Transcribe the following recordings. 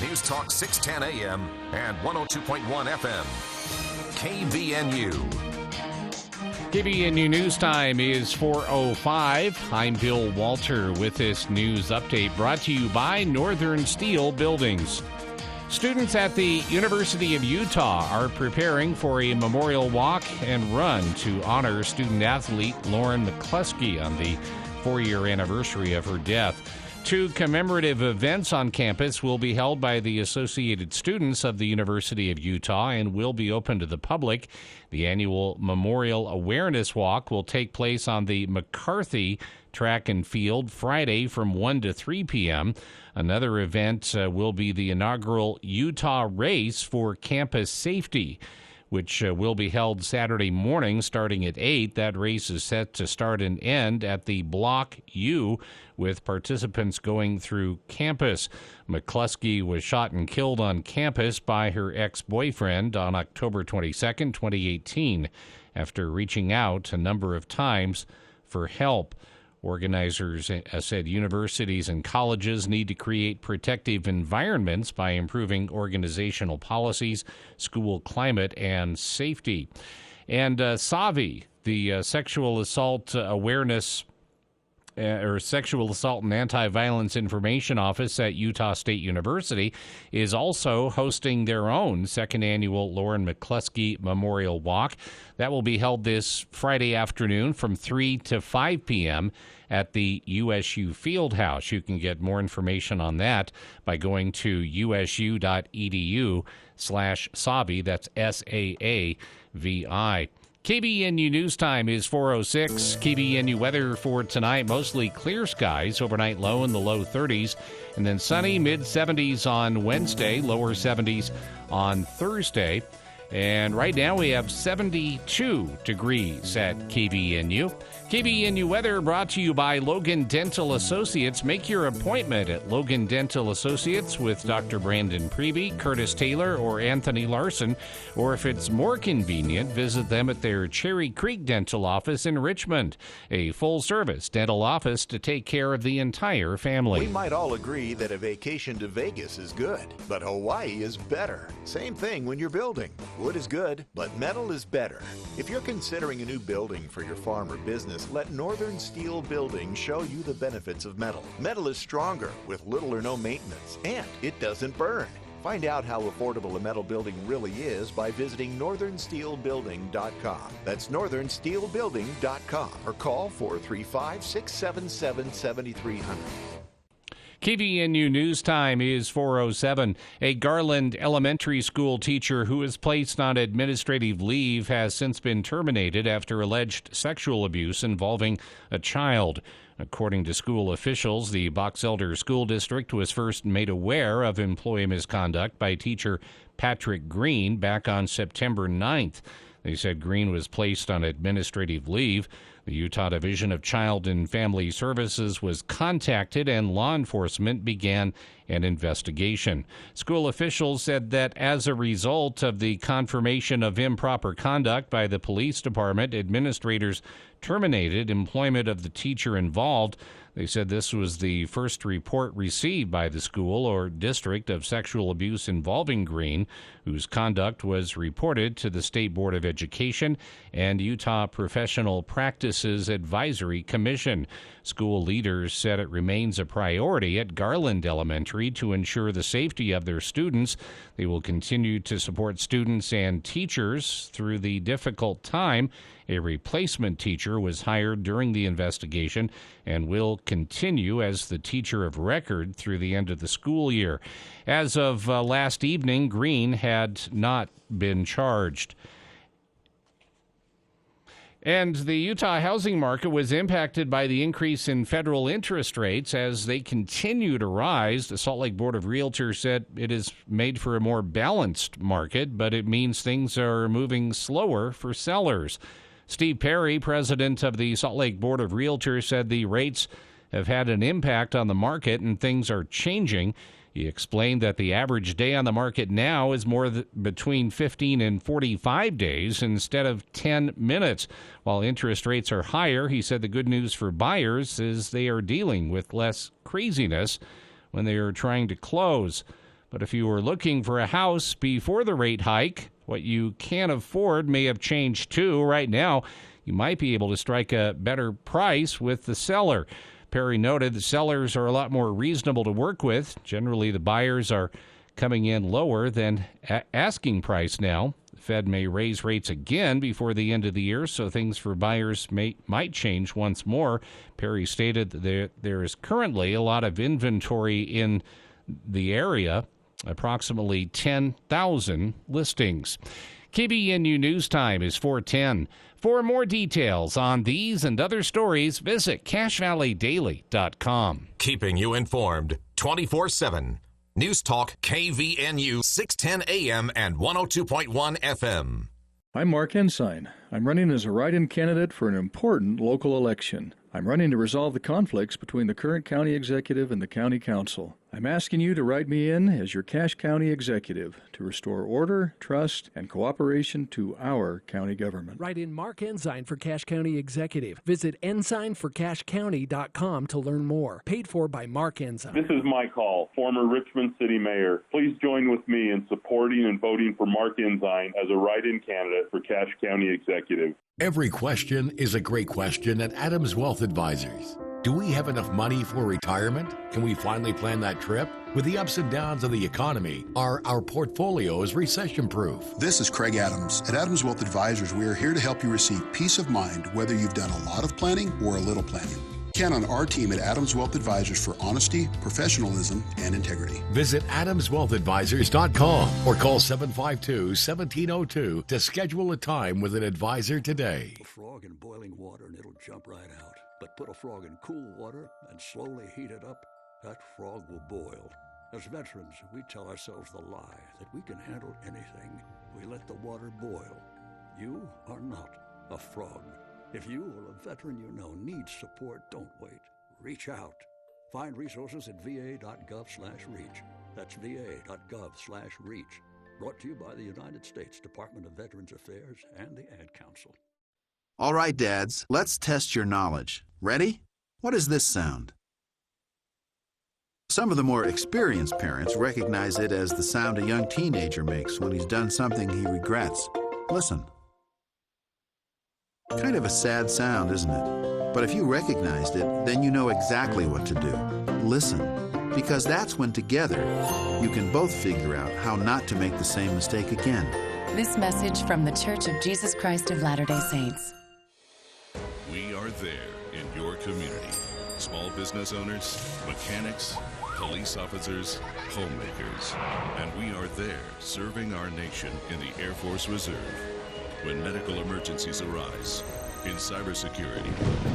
News Talk 610 AM and 102.1 FM. KVNU. KVNU News Time is 4:05. I'm Bill Walter with this news update brought to you by Northern Steel Buildings. Students at the University of Utah are preparing for a memorial walk and run to honor student-athlete Lauren McCluskey on the 4-year anniversary of her death. 2 commemorative events on campus will be held by the Associated Students of the University of Utah and will be open to the public. The annual Memorial Awareness Walk will take place on the McCarthy Track and Field Friday from 1 to 3 p.m. Another event will be the inaugural Utah Race for Campus Safety, which will be held Saturday morning starting at 8. That race is set to start and end at the Block U, with participants going through campus. McCluskey was shot and killed on campus by her ex-boyfriend on October 22nd, 2018, after reaching out a number of times for help. Organizers said universities and colleges need to create protective environments by improving organizational policies, school climate, and safety. And SAVI, the Sexual Assault Awareness Sexual Assault and Anti-Violence Information Office at Utah State University, is also hosting their own second annual Lauren McCluskey Memorial Walk. That will be held this Friday afternoon from 3 to 5 p.m. at the USU Fieldhouse. You can get more information on that by going to usu.edu/SAVI. That's SAAVI. KVNU News Time is 4:06. KVNU weather for tonight, mostly clear skies, overnight low in the low 30s, and then sunny, mid-70s on Wednesday, lower 70s on Thursday. And right now we have 72 degrees at KVNU. KVNU weather brought to you by Logan Dental Associates. Make your appointment at Logan Dental Associates with Dr. Brandon Prevey, Curtis Taylor, or Anthony Larson. Or if it's more convenient, visit them at their Cherry Creek Dental office in Richmond, a full-service dental office to take care of the entire family. We might all agree that a vacation to Vegas is good, but Hawaii is better. Same thing when you're building. Wood is good, but metal is better. If you're considering a new building for your farm or business, let Northern Steel Building show you the benefits of metal. Metal is stronger with little or no maintenance, and it doesn't burn. Find out how affordable a metal building really is by visiting northernsteelbuilding.com. That's northernsteelbuilding.com, or call 435-677-7300. KVNU News Time is 4:07. A Garland Elementary School teacher who was placed on administrative leave has since been terminated after alleged sexual abuse involving a child. According to school officials, the Box Elder School District was first made aware of employee misconduct by teacher Patrick Green back on September 9th. They said Green was placed on administrative leave. The Utah Division of Child and Family Services was contacted and law enforcement began an investigation. School officials said that as a result of the confirmation of improper conduct by the police department, administrators terminated employment of the teacher involved. They said this was the first report received by the school or district of sexual abuse involving Green, whose conduct was reported to the State Board of Education and Utah Professional Practices Advisory Commission. School leaders said it remains a priority at Garland Elementary to ensure the safety of their students. They will continue to support students and teachers through the difficult time. A replacement teacher was hired during the investigation and will continue as the teacher of record through the end of the school year. As of last evening, Green had not been charged. And the Utah housing market was impacted by the increase in federal interest rates as they continue to rise. The Salt Lake Board of Realtors said it is made for a more balanced market, but it means things are moving slower for sellers. Steve Perry, president of the Salt Lake Board of Realtors, said the rates have had an impact on the market and things are changing. He explained that the average day on the market now is between 15 and 45 days instead of 10 minutes. While interest rates are higher, he said the good news for buyers is they are dealing with less craziness when they are trying to close. But if you were looking for a house before the rate hike, what you can afford may have changed too. Right now, you might be able to strike a better price with the seller. Perry noted the sellers are a lot more reasonable to work with. Generally, the buyers are coming in lower than asking price now. The Fed may raise rates again before the end of the year, so things for buyers might change once more. Perry stated that there is currently a lot of inventory in the area, approximately 10,000 listings. KVNU News Time is 4:10. For more details on these and other stories, visit CashValleyDaily.com. Keeping you informed 24/7. News Talk KVNU 610 AM and 102.1 FM. I'm Mark Ensign. I'm running as a write-in candidate for an important local election. I'm running to resolve the conflicts between the current county executive and the county council. I'm asking you to write me in as your Cache County executive to restore order, trust, and cooperation to our county government. Write in Mark Ensign for Cache County Executive. Visit ensignforcachecounty.com to learn more. Paid for by Mark Ensign. This is Mike Hall, former Richmond City Mayor. Please join with me in supporting and voting for Mark Ensign as a write-in candidate for Cache County Executive. Every question is a great question at Adams Wealth Advisors. Do we have enough money for retirement? Can we finally plan that trip? With the ups and downs of the economy, are our portfolios recession-proof? This is Craig Adams. At Adams Wealth Advisors, we are here to help you receive peace of mind, whether you've done a lot of planning or a little planning. Count on our team at Adams Wealth Advisors for honesty, professionalism, and integrity. Visit AdamsWealthAdvisors.com or call 752-1702 to schedule a time with an advisor today. A frog in boiling water and it'll jump right out. But put a frog in cool water and slowly heat it up, that frog will boil. As veterans, we tell ourselves the lie that we can handle anything. We let the water boil. You are not a frog. If you or a veteran you know needs support, don't wait. Reach out. Find resources at va.gov/reach. That's va.gov/reach. Brought to you by the United States Department of Veterans Affairs and the Ad Council. All right, dads, let's test your knowledge. Ready? What does this sound? Some of the more experienced parents recognize it as the sound a young teenager makes when he's done something he regrets. Listen. Kind of a sad sound, isn't it? But if you recognized it, then you know exactly what to do. Listen. Because that's when together you can both figure out how not to make the same mistake again. This message from the Church of Jesus Christ of Latter-day Saints. We are there in your community. Small business owners, mechanics, police officers, homemakers. And we are there serving our nation in the Air Force Reserve. When medical emergencies arise, in cybersecurity,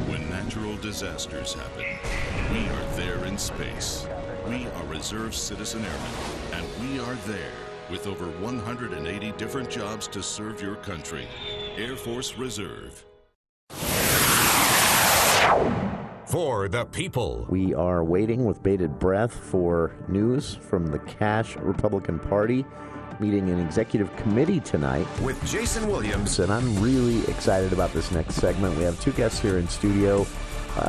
when natural disasters happen, we are there in space. We are Reserve Citizen Airmen, and we are there with over 180 different jobs to serve your country. Air Force Reserve. For the people. We are waiting with bated breath for news from the Cache Republican Party meeting an executive committee tonight. With Jason Williams. And I'm really excited about this next segment. We have two guests here in studio.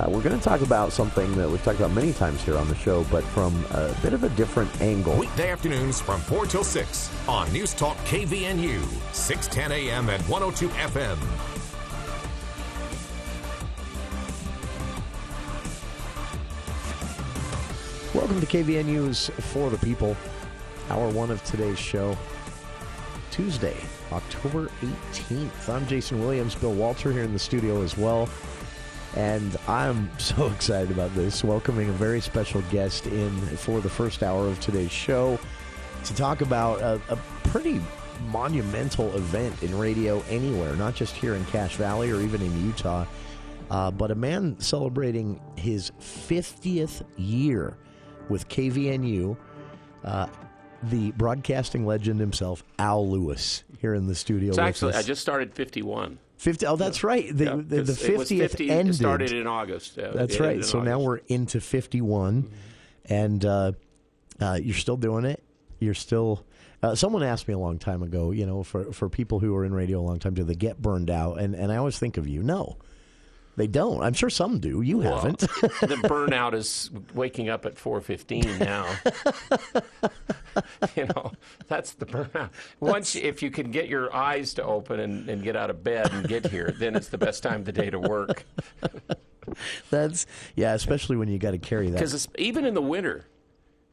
We're going to talk about something that we've talked about many times here on the show, but from a bit of a different angle. Weekday afternoons from 4 till 6 on News Talk KVNU, 610 AM and 102 FM. Welcome to KVNU's For the People, hour one of today's show, Tuesday, October 18th. I'm Jason Williams, Bill Walter here in the studio as well, and I'm so excited about this, welcoming a very special guest in for the first hour of today's show to talk about a pretty monumental event in radio anywhere, not just here in Cache Valley or even in Utah, but a man celebrating his 50th year with KVNU, the broadcasting legend himself, Al Lewis, here in the studio with actually, us. I just started 51. 50. Oh, that's right. The 50th ended. It started in August. That's right. So now we're into 51, and you're still doing it. You're still. Someone asked me a long time ago, for people who are in radio a long time, do they get burned out? And I always think of you. No. They don't. I'm sure some do. You haven't. The burnout is waking up at 4:15 now. That's the burnout. If you can get your eyes to open and get out of bed and get here, then it's the best time of the day to work. Especially when you got to carry that. Because even in the winter,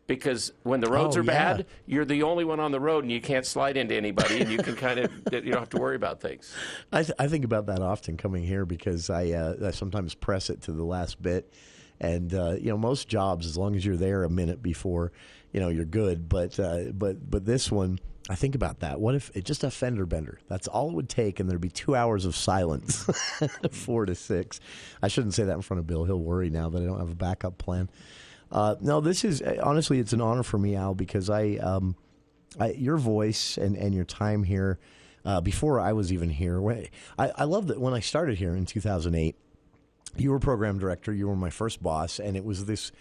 because when the roads are bad, you're the only one on the road and you can't slide into anybody, and you can you don't have to worry about things. I think about that often coming here because I sometimes press it to the last bit. And, most jobs, as long as you're there a minute before, you're good. But this one, I think about that. What if it's just a fender bender? That's all it would take, and there'd be 2 hours of silence, 4 to 6. I shouldn't say that in front of Bill. He'll worry now that I don't have a backup plan. No, this is, honestly, it's an honor for me, Al, because your voice and your time here, before I was even here, I love that when I started here in 2008, you were program director, you were my first boss, and it was this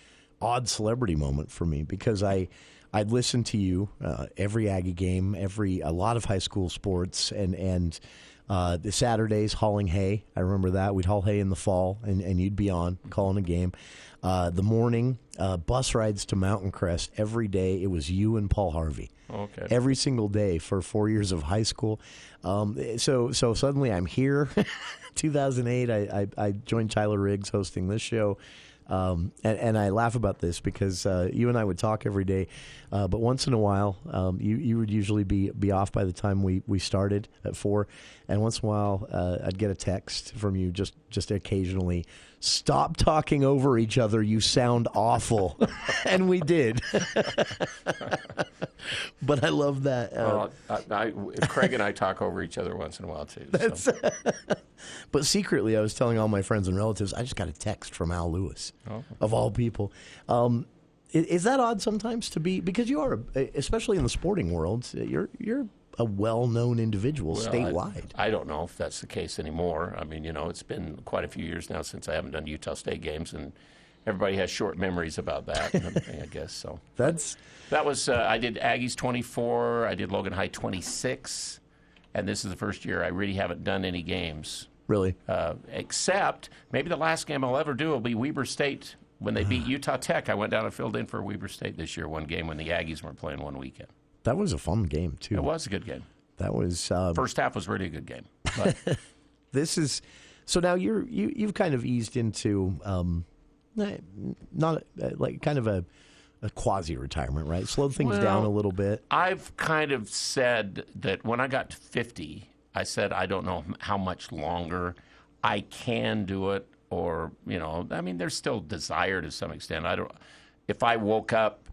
odd celebrity moment for me because I'd listen to you every Aggie game, a lot of high school sports, and the Saturdays hauling hay. I remember that. We'd haul hay in the fall, and you'd be on calling a game. The morning bus rides to Mountain Crest every day. It was you and Paul Harvey. Okay. Every single day for 4 years of high school. So suddenly I'm here. 2008, I joined Tyler Riggs hosting this show. And I laugh about this because you and I would talk every day, but once in a while, you would usually be off by the time we started at 4, and once in a while I'd get a text from you just occasionally, stop talking over each other, you sound awful. And we did. But I love that. Craig and I talk over each other once in a while too. But secretly, I was telling all my friends and relatives, I just got a text from Al Lewis, of all people. Is that odd sometimes to be, because you are, especially in the sporting world, you're a well-known individual statewide. I don't know if that's the case anymore. I mean, it's been quite a few years now since I haven't done Utah State games, and everybody has short memories about that and everything, I guess. So that was I did Aggies 24, I did Logan High 26, and this is the first year I really haven't done any games. Really? Except maybe the last game I'll ever do will be Weber State. When they beat Utah Tech, I went down and filled in for Weber State this year, one game when the Aggies weren't playing one weekend. That was a fun game, too. It was a good game. That was... First half was really a good game. But this is... So now you've kind of eased into not like kind of a quasi-retirement, right? Slowed things down a little bit. I've kind of said that when I got to 50, I said I don't know how much longer I can do it, or, I mean, there's still desire to some extent. If I woke up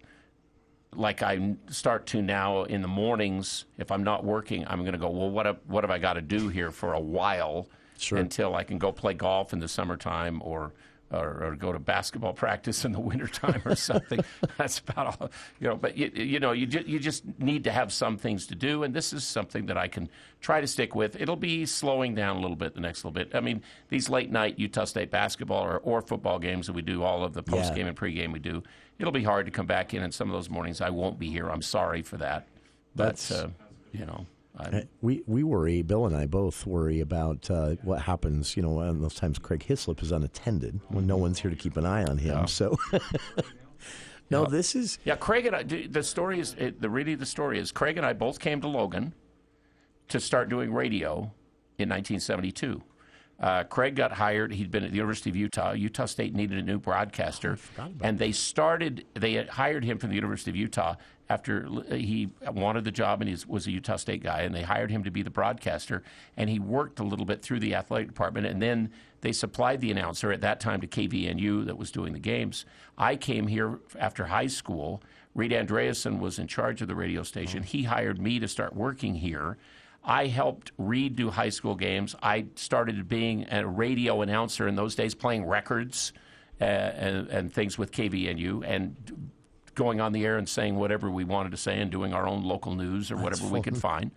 like I start to now in the mornings, if I'm not working, I'm going to go, well, what have I got to do here for a while until I can go play golf in the summertime or go to basketball practice in the wintertime or something. That's about all. But you just need to have some things to do, and this is something that I can try to stick with. It'll be slowing down a little bit the next little bit. I mean, these late night Utah State basketball or football games that we do, all of the post game and pregame we do, it'll be hard to come back in, and some of those mornings I won't be here. I'm sorry for that. But we worry, Bill and I both worry about what happens, and those times Craig Hislop is unattended when no one's here to keep an eye on him. Yeah. So, this is... Yeah, Craig and I, the story is Craig and I both came to Logan to start doing radio in 1972. Craig got hired. He'd been at the University of Utah. Utah State needed a new broadcaster, and they hired him from the University of Utah after he wanted the job and he was a Utah State guy, and they hired him to be the broadcaster, and he worked a little bit through the athletic department, and then they supplied the announcer at that time to KVNU that was doing the games. I came here after high school. Reed Andreasen was in charge of the radio station. He hired me to start working here. I helped Reed do high school games. I started being a radio announcer in those days, playing records and things with KVNU and going on the air and saying whatever we wanted to say and doing our own local news or whatever we could find.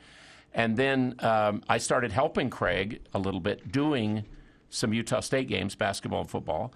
And then I started helping Craig a little bit doing some Utah State games, basketball and football,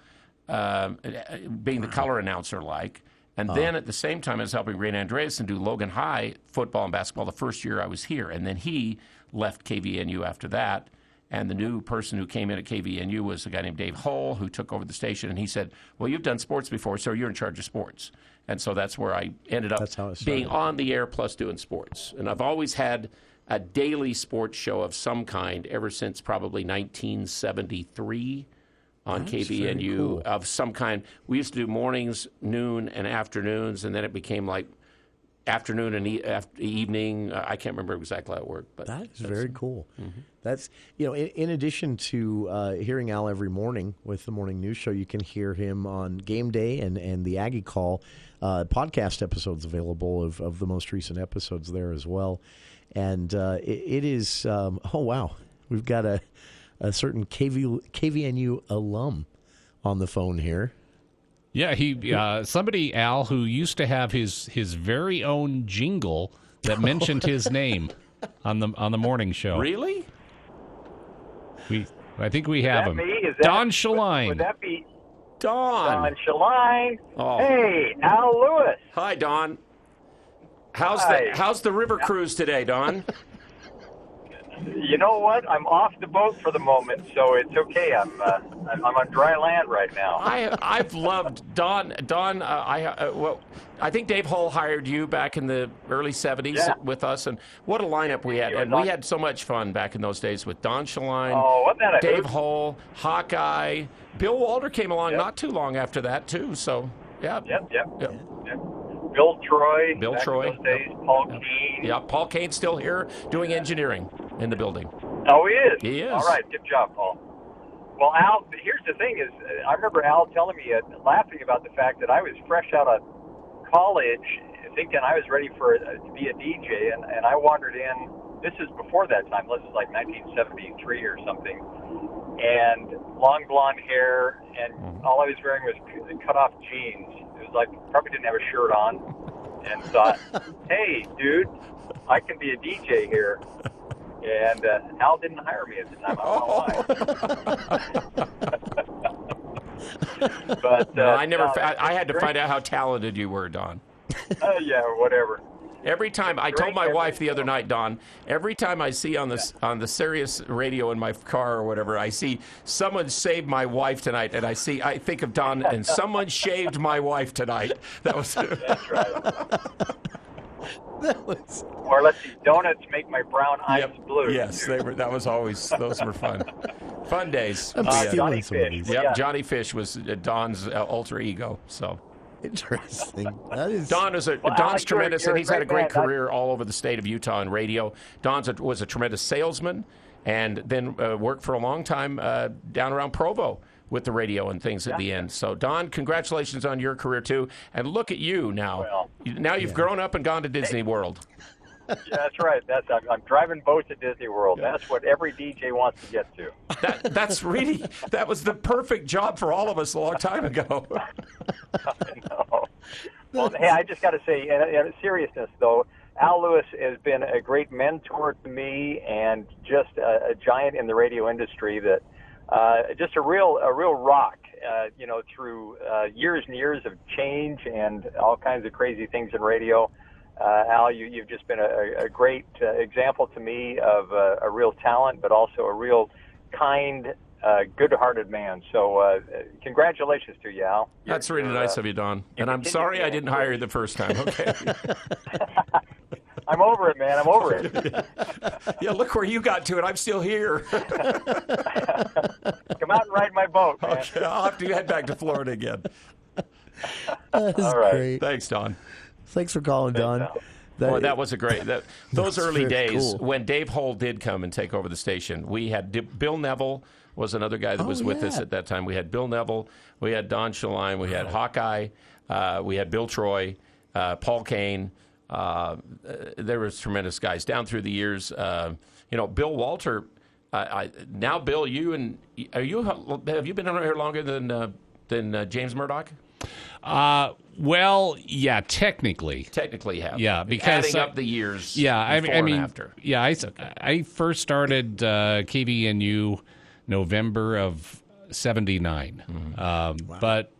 being the color announcer like. And then at the same time, I was helping Reed Andreasen do Logan High football and basketball the first year I was here. And then he left KVNU after that And the new person who came in at KVNU was a guy named Dave Hull, who took over the station. And he said, well, you've done sports before, so you're in charge of sports. And so that's where I ended up being on the air plus doing sports. And I've always had a daily sports show of some kind ever since probably 1973 on KVNU cool. of some kind. We used to do mornings, noon, and afternoons, and then it became like afternoon and evening. I can't remember exactly how it worked. But that is very cool. Mm-hmm. That's, in addition to hearing Al every morning with the morning news show, you can hear him on Game Day and the Aggie Call podcast episodes available of the most recent episodes there as well. And it is, oh, wow, we've got a certain KVNU alum on the phone here. Yeah, somebody, Al, who used to have his very own jingle that mentioned his name on the morning show. Really? I think we have him. Don Shaline. Would that be Don Shaline? Oh. Hey, Al Lewis. Hi, Don. How's the river cruise today, Don? You know what? I'm off the boat for the moment, so it's okay. I'm on dry land right now. I've loved Don. Don, I think Dave Hull hired you back in the early 70s with us, and what a lineup we had. And we had so much fun back in those days with Don Shaline, Dave Hull, Hawkeye. Bill Walter came along not too long after that, too. So, yeah. Yep. Bill Troy. Bill Troy. In those days, Paul Keane. Yeah, Paul Kane's still here doing engineering in the building. Oh, he is? He is. All right, good job, Paul. Well, Al, here's the thing is, I remember Al telling me, laughing about the fact that I was fresh out of college, thinking I was ready to be a DJ, and I wandered in. This is before that time. This is like 1973 or something. And long blonde hair, and all I was wearing was cut-off jeans. It was like, probably didn't have a shirt on, and thought, hey, dude, I can be a DJ here. And Al didn't hire me at the time. I don't know why. But I had to find out how talented you were, Don. Yeah, whatever. Every time I told my wife the other night, Don, every time I see on the Sirius radio in my car or whatever, I see someone saved my wife tonight, and I think of Don and someone shaved my wife tonight. That was that's right. Or let's see, donuts make my brown eyes blue. Yes, they were. That was always. Those were fun. Fun days. Johnny Fish. Yep, Johnny Fish was Don's alter ego. So. Interesting. That is... Don's tremendous, and he's had a great career all over the state of Utah in radio. Don was a tremendous salesman, and then worked for a long time down around Provo with the radio and things at the end. So, Don, congratulations on your career, too. And look at you now. Well, now you've grown up and gone to Disney World. Yeah, that's right. I'm driving boats at Disney World. That's what every DJ wants to get to. That was the perfect job for all of us a long time ago. I know. Well, hey, I just got to say, in seriousness, though, Al Lewis has been a great mentor to me and just a giant in the radio industry that just a real rock, through years and years of change and all kinds of crazy things in radio. Al, you've just been a great example to me of a real talent, but also a real kind, good-hearted man. So congratulations to you, Al. That's really nice of you, Don. And I'm sorry I didn't hire you the first time, okay? I'm over it, man. I'm over it. Yeah, look where you got to it. I'm still here. Come out and ride my boat, man. Okay, I'll have to head back to Florida again. That is all right. great. Thanks, Don. Thanks for calling, Don. That was a great. Those early days cool. when Dave Hull did come and take over the station, we had Bill Neville was another guy that was with us at that time. We had Bill Neville, we had Don Shaline, we had Hawkeye, we had Bill Troy, Paul Kane. There was tremendous guys down through the years. Bill Walter. Now, Bill, have you been around here longer than James Murdoch? Well, yeah, technically. Technically, have. Yeah, because adding up the years. Yeah, I mean, after. Yeah, I first started KVNU November of '79, but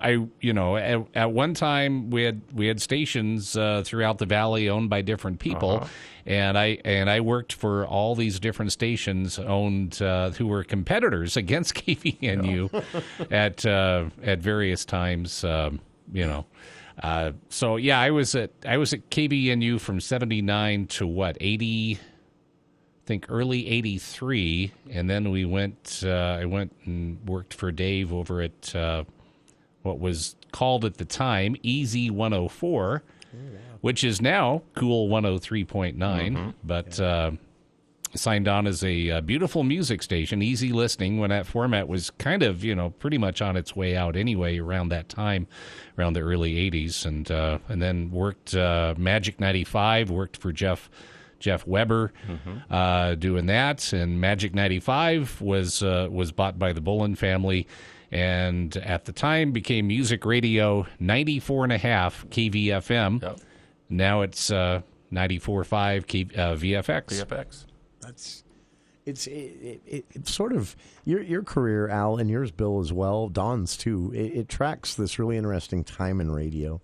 at one time we had stations throughout the valley owned by different people, and I worked for all these different stations owned who were competitors against KVNU at various times. So yeah, I was at KVNU from 79 to 80. I think early 83, and then I went and worked for Dave over at what was called at the time Easy 104, which is now Cool 103.9, but signed on as a beautiful music station, easy listening, when that format was kind of, pretty much on its way out anyway around that time, around the early 80s, and then worked Magic 95, worked for Jeff Weber doing that, and Magic 95 was bought by the Bullen family, and at the time became Music Radio 94.5 KVFM. Yep. Now it's 94.5 VFX. It's sort of your career, Al, and yours, Bill, as well. Don's too. It tracks this really interesting time in radio,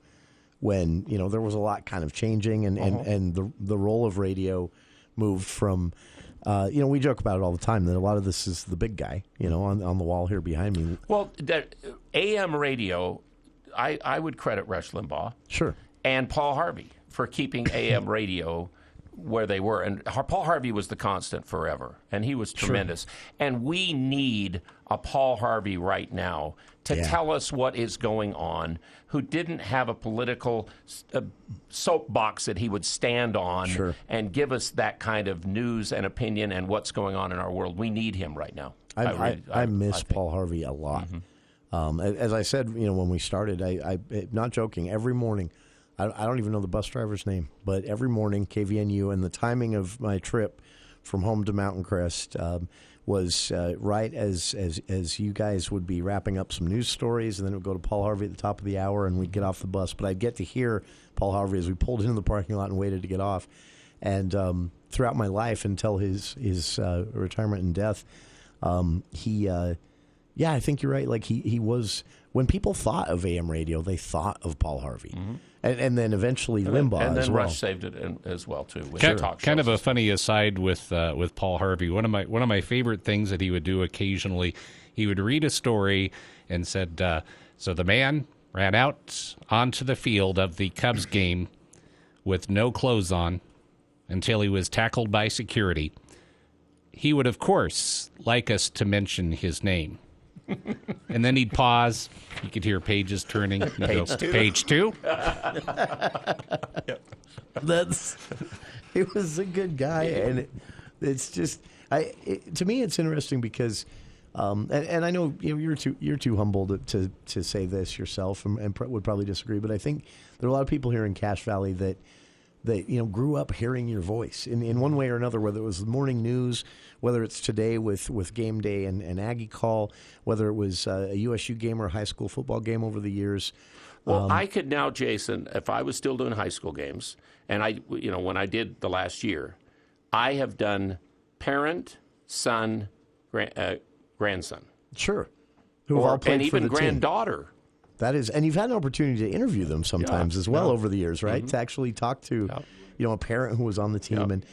when there was a lot kind of changing, and the role of radio moved from we joke about it all the time that a lot of this is the big guy on the wall here behind me. Well, that AM radio, I would credit Rush Limbaugh, sure, and Paul Harvey for keeping AM radio where they were. And Paul Harvey was the constant forever, and he was tremendous. Sure. And we need a Paul Harvey right now to tell us what is going on, who didn't have a political soapbox that he would stand on and give us that kind of news and opinion and what's going on in our world. We need him right now. I miss Paul Harvey a lot. As I said, when we started, I not joking, every morning, I don't even know the bus driver's name, but every morning, KVNU, and the timing of my trip from home to Mountain Crest was right as you guys would be wrapping up some news stories, and then it would go to Paul Harvey at the top of the hour, and we'd get off the bus. But I'd get to hear Paul Harvey as we pulled into the parking lot and waited to get off. And throughout my life until his retirement and death, I think you're right. Like he was, when people thought of AM radio, they thought of Paul Harvey. And then eventually Limbaugh and then as well. Rush saved it as well too. With Kind of a funny aside with Paul Harvey. One of my favorite things that he would do occasionally, he would read a story and said, "So the man ran out onto the field of the Cubs game with no clothes on until he was tackled by security. He would, of course, like us to mention his name." And then he'd pause. You could hear pages turning. Page two. He was a good guy, and it's just to me it's interesting because, and I know you're too humble to say this yourself, and would probably disagree, but I think there are a lot of people here in Cache Valley that grew up hearing your voice in one way or another, whether it was the morning news, whether it's today with Game Day and Aggie Call, whether it was a USU game or a high school football game over the years. Well, I could now, Jason, if I was still doing high school games, and when I did the last year, I have done parent, son, grandson. Sure. Who have all played and even for the granddaughter. Team. That is, and you've had an opportunity to interview them sometimes as well over the years, right? To actually talk to, a parent who was on the team. And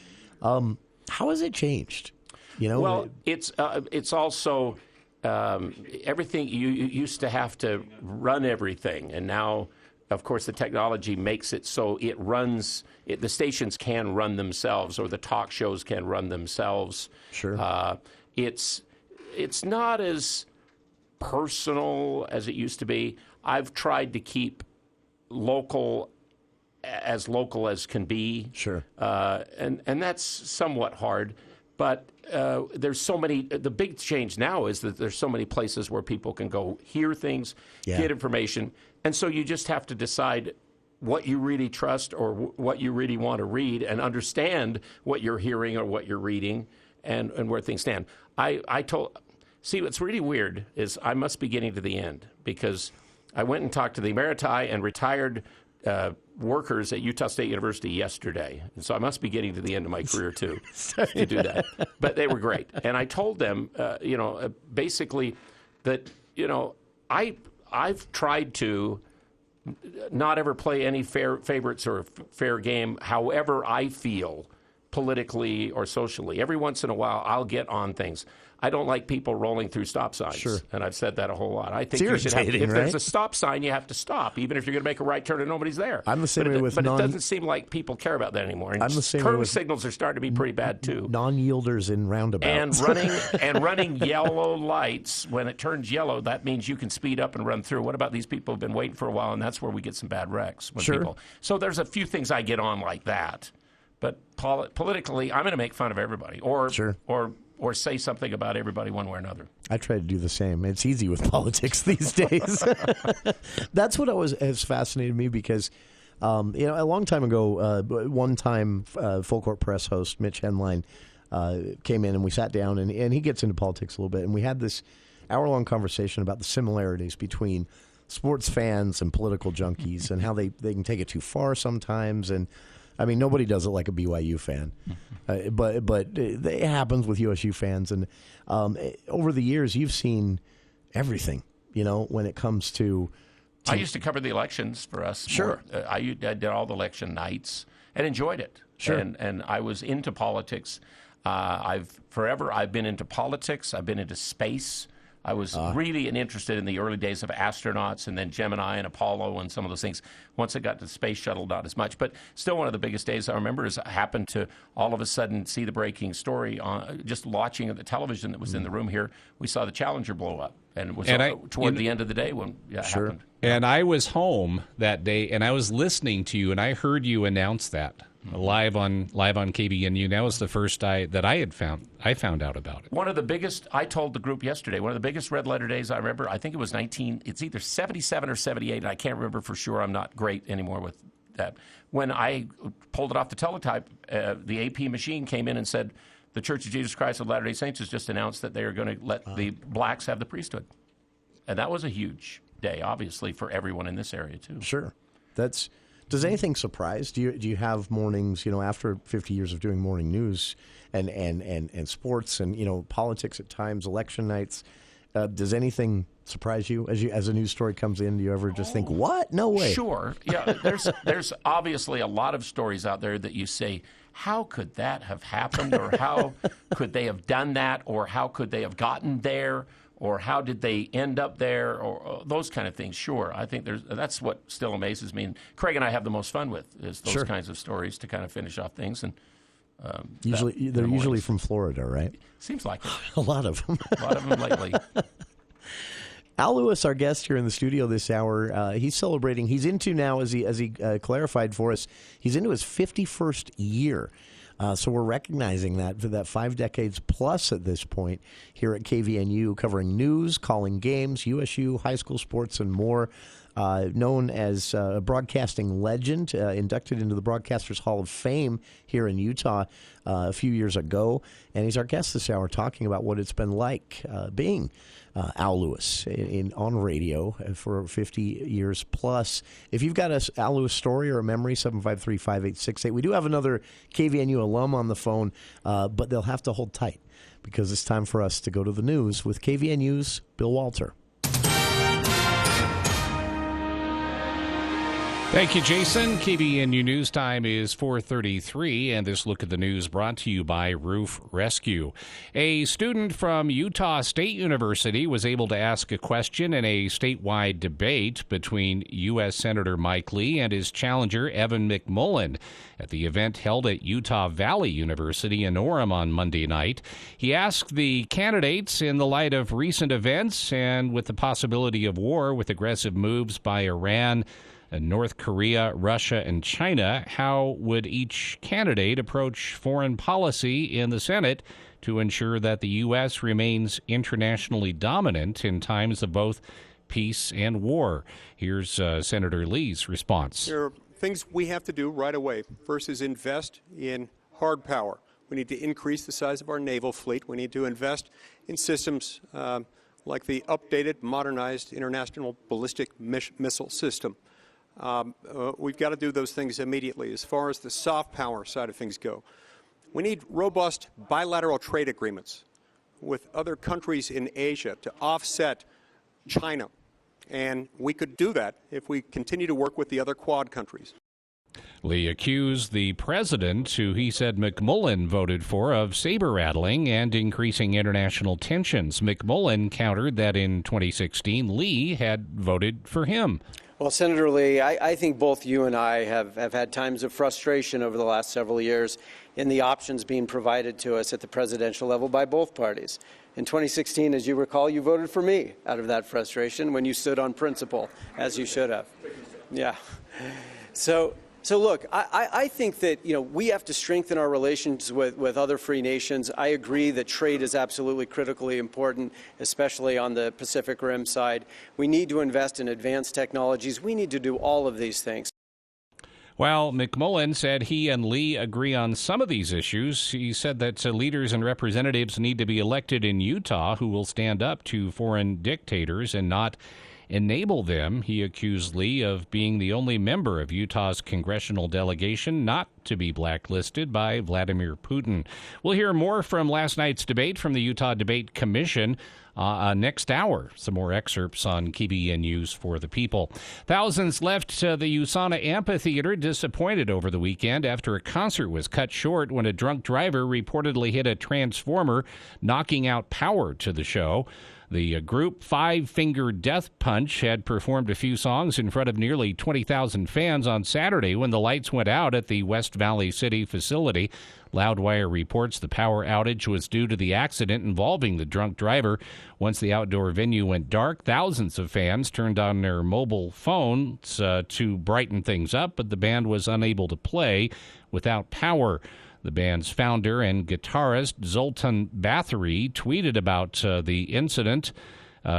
how has it changed? Well, it's also everything. You used to have to run everything, and now, of course, the technology makes it so it runs. The stations can run themselves, or the talk shows can run themselves. Sure. It's not as personal as it used to be. I've tried to keep local as can be. Sure. And that's somewhat hard. But there's so many. The big change now is that there's so many places where people can go hear things, get information, and so you just have to decide what you really trust or what you really want to read, and understand what you're hearing or what you're reading, and where things stand. See, what's really weird is I must be getting to the end, because I went and talked to the emeriti and retired workers at Utah State University yesterday. And so I must be getting to the end of my career, too, to do that. But they were great. And I told them, basically that, I've tried to not ever play any favorites or fair game, however I feel politically or socially. Every once in a while, I'll get on things. I don't like people rolling through stop signs. Sure. And I've said that a whole lot. I think it's you should have, if right? there's a stop sign, you have to stop, even if you're going to make a right turn and nobody's there. I'm the same way with But it doesn't seem like people care about that anymore. And I'm the same way turn with signals are starting to be pretty bad, too. Non-yielders in roundabouts. And running yellow lights, when it turns yellow, that means you can speed up and run through. What about these people who've been waiting for a while, and that's where we get some bad wrecks. Sure. So there's a few things I get on like that. But politically, I'm going to make fun of everybody or say something about everybody one way or another. I try to do the same. It's easy with politics these days. That's what has fascinated me because, a long time ago, one time Full Court Press host Mitch Henline came in and we sat down and he gets into politics a little bit. And we had this hour-long conversation about the similarities between sports fans and political junkies and how they can take it too far sometimes. And I mean, nobody does it like a BYU fan, but it happens with USU fans. And over the years, you've seen everything, when it comes to. I used to cover the elections for us. Sure. I did all the election nights and enjoyed it. Sure. And I was into politics. I've been into politics. I've been into space. I was really interested in the early days of astronauts and then Gemini and Apollo and some of those things. Once it got to the space shuttle, not as much. But still one of the biggest days I remember is I happened to all of a sudden see the breaking story on just watching the television that was in the room here. We saw the Challenger blow up. And it was toward the end of the day when it happened. And I was home that day, and I was listening to you, and I heard you announce that live on KVNU. That was the first that I found out about it. One of the biggest, I told the group yesterday, one of the biggest red letter days I remember, I think it was it's either 77 or 78, and I can't remember for sure. I'm not great anymore with that. When I pulled it off the teletype, the AP machine came in and said, the Church of Jesus Christ of Latter-day Saints has just announced that they are going to let the blacks have the priesthood. And that was a huge day, obviously, for everyone in this area, too. Sure. Does anything surprise? Do you have mornings, after 50 years of doing morning news and sports and, politics at times, election nights, does anything surprise you as a news story comes in? Do you ever just think, what? No way. Sure. Yeah, there's obviously a lot of stories out there that you say, how could that have happened, or how could they have done that, or how could they have gotten there, or how did they end up there, or those kind of things. Sure, I think that's what still amazes me. And Craig and I have the most fun with is those kinds of stories to kind of finish off things. And they're usually from Florida, right? Seems like it. A lot of them. A lot of them lately. Al Lewis, our guest here in the studio this hour, he's celebrating. He's into now, as he clarified for us, he's into his 51st year. So we're recognizing that for that 5 decades plus at this point here at KVNU, covering news, calling games, USU, high school sports, and more. Known as a broadcasting legend, inducted into the Broadcasters Hall of Fame here in Utah a few years ago. And he's our guest this hour talking about what it's been like being Al Lewis on radio for 50 years plus. If you've got an Al Lewis story or a memory, 753-5868. We do have another KVNU alum on the phone, but they'll have to hold tight because it's time for us to go to the news with KVNU's Bill Walter. Thank you, Jason. KVNU News Time is 4:33, and this look at the news brought to you by Roof Rescue. A student from Utah State University was able to ask a question in a statewide debate between U.S. Senator Mike Lee and his challenger, Evan McMullen, at the event held at Utah Valley University in Orem on Monday night. He asked the candidates, in the light of recent events and with the possibility of war with aggressive moves by Iran, North Korea, Russia, and China, how would each candidate approach foreign policy in the Senate to ensure that the U.S. remains internationally dominant in times of both peace and war? Here's Senator Lee's response. There are things we have to do right away. First is invest in hard power. We need to increase the size of our naval fleet. We need to invest in systems like the updated, modernized International Ballistic Missile System. We've got to do those things immediately. As far as the soft power side of things go, we need robust bilateral trade agreements with other countries in Asia to offset China And we could do that if we continue to work with the other Quad countries. Lee accused the president, who he said McMullen voted for, of saber-rattling and increasing international tensions. McMullen countered that in 2016, Lee had voted for him. Well, Senator Lee, I think both you and I have had times of frustration over the last several years in the options being provided to us at the presidential level by both parties. In 2016, as you recall, you voted for me out of that frustration when you stood on principle, as you should have. Yeah. So look, I think that, we have to strengthen our relations with other free nations. I agree that trade is absolutely critically important, especially on the Pacific Rim side. We need to invest in advanced technologies. We need to do all of these things. While McMullen said he and Lee agree on some of these issues, he said that leaders and representatives need to be elected in Utah who will stand up to foreign dictators and not enable them. He accused Lee of being the only member of Utah's congressional delegation not to be blacklisted by Vladimir Putin. We'll hear more from last night's debate from the Utah Debate Commission next hour. Some more excerpts on KVNU's For the People. Thousands left the USANA amphitheater disappointed over the weekend after a concert was cut short when a drunk driver reportedly hit a transformer, knocking out power to the show. The group Five Finger Death Punch had performed a few songs in front of nearly 20,000 fans on Saturday when the lights went out at the West Valley City facility. Loudwire reports the power outage was due to the accident involving the drunk driver. Once the outdoor venue went dark, thousands of fans turned on their mobile phones to brighten things up, but the band was unable to play without power. The band's founder and guitarist, Zoltan Bathory, tweeted about the incident.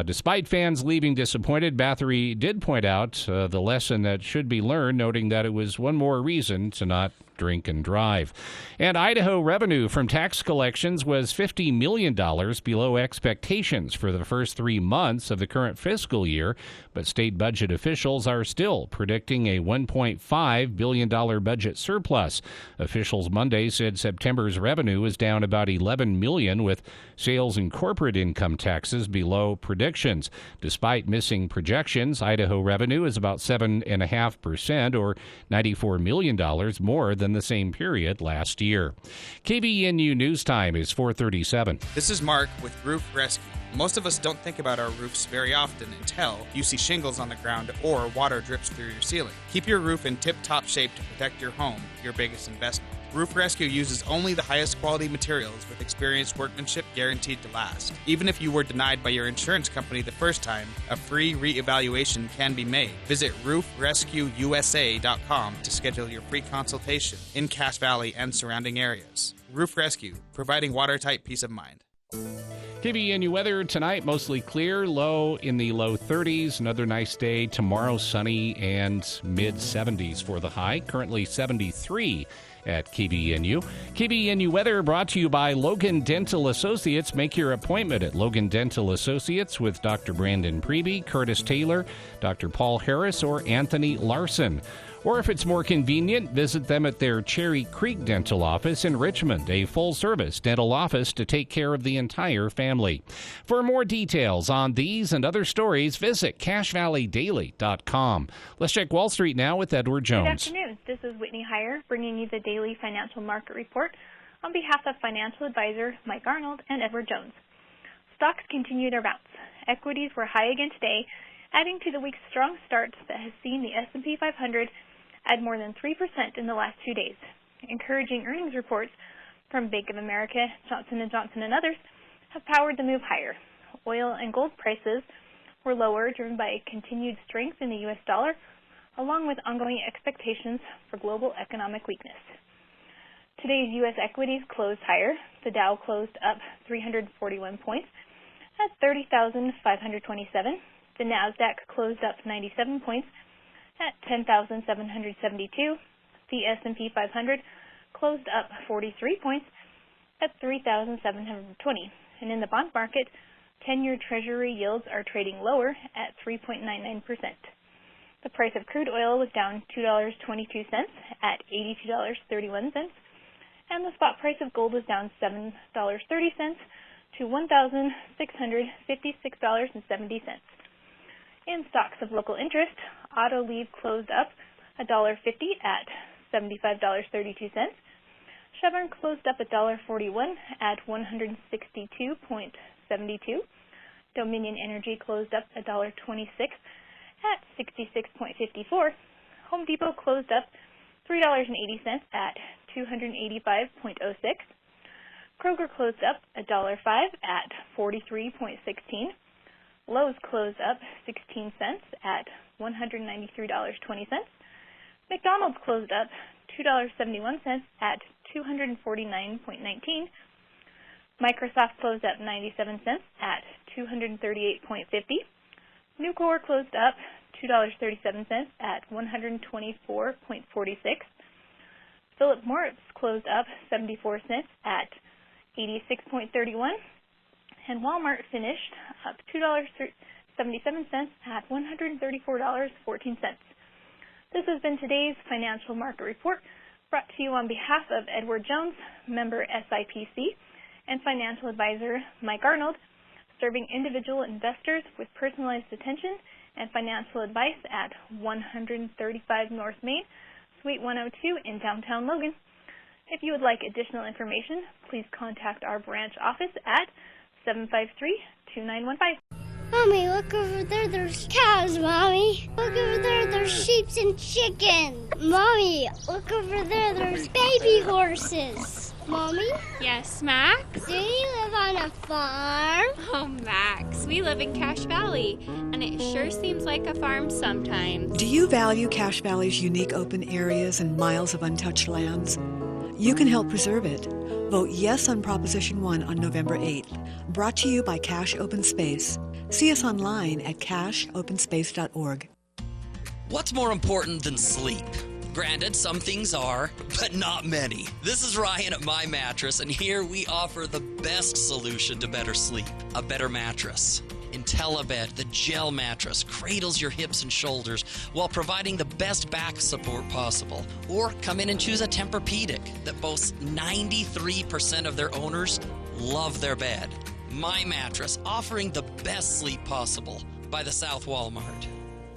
Despite fans leaving disappointed, Bathory did point out the lesson that should be learned, noting that it was one more reason to not drink and drive. And Idaho revenue from tax collections was $50 million below expectations for the first 3 months of the current fiscal year, but state budget officials are still predicting a $1.5 billion budget surplus. Officials Monday said September's revenue is down about $11 million, with sales and corporate income taxes below predictions. Despite missing projections, Idaho revenue is about 7.5% or $94 million more than the same period last year. KVNU News Time is 4:37. This is Mark with Roof Rescue. Most of us don't think about our roofs very often until you see shingles on the ground or water drips through your ceiling. Keep your roof in tip-top shape to protect your home, your biggest investment. Roof Rescue uses only the highest quality materials with experienced workmanship guaranteed to last. Even if you were denied by your insurance company the first time, a free re-evaluation can be made. Visit roofrescueusa.com to schedule your free consultation in Cache Valley and surrounding areas. Roof Rescue, providing watertight peace of mind. KVNU weather tonight, mostly clear, low in the low 30s. Another nice day tomorrow, sunny and mid-70s for the high. Currently 73 at KVNU. KVNU weather brought to you by Logan Dental Associates. Make your appointment at Logan Dental Associates with Dr. Brandon Preby, Curtis Taylor, Dr. Paul Harris, or Anthony Larson. Or if it's more convenient, visit them at their Cherry Creek Dental Office in Richmond, a full-service dental office to take care of the entire family. For more details on these and other stories, visit CacheValleyDaily.com. Let's check Wall Street now with Edward Jones. Good afternoon. This is Whitney Heyer bringing you the daily financial market report on behalf of financial advisor Mike Arnold and Edward Jones. Stocks continued their bounce. Equities were high again today, adding to the week's strong start that has seen the S&P 500 add more than 3% in the last 2 days. Encouraging earnings reports from Bank of America, Johnson & Johnson, and others have powered the move higher. Oil and gold prices were lower, driven by continued strength in the U.S. dollar, along with ongoing expectations for global economic weakness. Today's U.S. equities closed higher. The Dow closed up 341 points at 30,527. The Nasdaq closed up 97 points at 10,772. The S&P 500 closed up 43 points at 3,720. And in the bond market, 10-year Treasury yields are trading lower at 3.99%. The price of crude oil was down $2.22 at $82.31, and the spot price of gold was down $7.30 to $1,656.70. In stocks of local interest, auto leave closed up $1.50 at $75.32. Chevron closed up $1.41 at $162.72. Dominion Energy closed up $1.26 at $66.54. Home Depot closed up $3.80 at $285.06. Kroger closed up $1.05 at $43.16. Lowe's closed up 16 cents at $193.20. McDonald's closed up $2.71 at $249.19. Microsoft closed up 97 cents at $238.50. Nucor closed up $2.37 at $124.46. Philip Morris closed up 74 cents at $86.31. And Walmart finished up $2.77 at $134.14. This has been today's Financial Market Report, brought to you on behalf of Edward Jones, member SIPC, and financial advisor Mike Arnold, serving individual investors with personalized attention and financial advice at 135 North Main, Suite 102 in downtown Logan. If you would like additional information, please contact our branch office at 753-2915. Mommy, look over there, there's cows, Mommy. Look over there, there's sheep and chickens. Mommy, look over there, there's baby horses. Mommy? Yes, Max? Do you live on a farm? Oh, Max, we live in Cache Valley, and it sure seems like a farm sometimes. Do you value Cache Valley's unique open areas and miles of untouched lands? You can help preserve it. Vote yes on Proposition 1 on November 8th. Brought to you by Cache Open Space. See us online at cacheopenspace.org. What's more important than sleep? Granted, some things are, but not many. This is Ryan at My Mattress, and here we offer the best solution to better sleep, a better mattress. IntelliBed, the gel mattress, cradles your hips and shoulders while providing the best back support possible. Or come in and choose a Tempur-Pedic that boasts 93% of their owners love their bed. My Mattress, offering the best sleep possible by the South Walmart.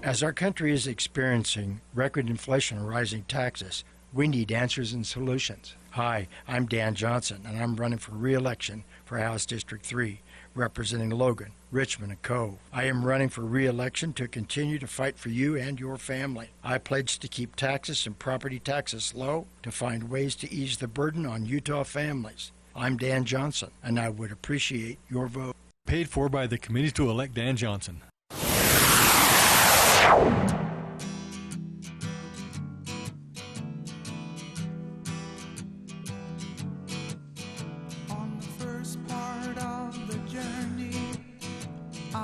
As our country is experiencing record inflation and rising taxes, we need answers and solutions. Hi, I'm Dan Johnson, and I'm running for re-election for House District 3, representing Logan, Richmond, and Cove. I am running for re-election to continue to fight for you and your family. I pledge to keep taxes and property taxes low, to find ways to ease the burden on Utah families. I'm Dan Johnson, and I would appreciate your vote. Paid for by the committee to elect Dan Johnson.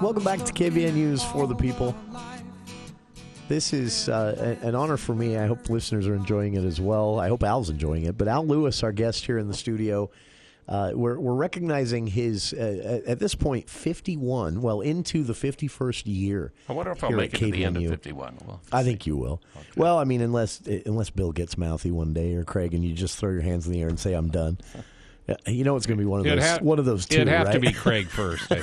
Welcome back to KVNU's For the People. This is an honor for me. I hope listeners are enjoying it as well. I hope Al's enjoying it. But Al Lewis, our guest here in the studio, we're recognizing his, at this point, 51, well, into the 51st year. I wonder if I'll make it to the end of 51. Well, I think you will. Okay. Well, I mean, unless Bill gets mouthy one day, or Craig, and you just throw your hands in the air and say, I'm done. You know it's going to be one of those two, It'd have right? to be Craig first, I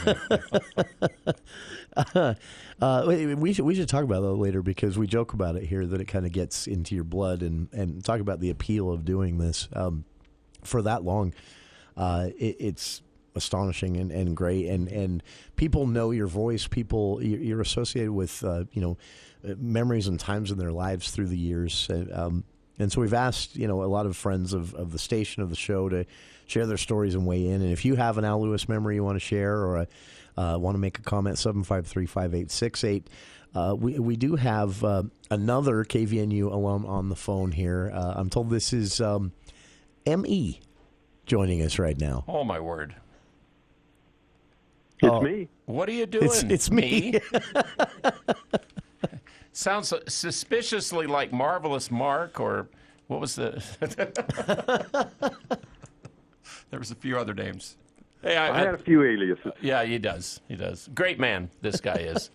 think. We should talk about that later, because we joke about it here that it kind of gets into your blood, and talk about the appeal of doing this for that long. It's astonishing and great, and people know your voice. People, you're associated with memories and times in their lives through the years, and so we've asked a lot of friends of the station, of the show, to share their stories and weigh in. And if you have an Al Lewis memory you want to share, or want to make a comment, 753-5868. We do have another KVNU alum on the phone here. I'm told this is M.E. joining us right now. Oh, my word. It's me. What are you doing? It's me. Sounds suspiciously like Marvelous Mark, or what was the... There was a few other names. Hey, I had a few aliases. Yeah, he does. He does. Great man, this guy is.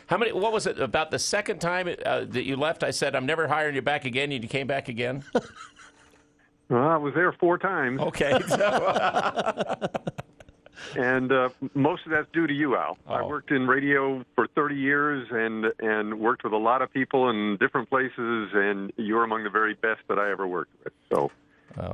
What was it, about the second time that you left, I said, I'm never hiring you back again, and you came back again? I was there 4 times. Okay. And most of that's due to you, Al. I worked in radio for 30 years and worked with a lot of people in different places, and you're among the very best that I ever worked with. So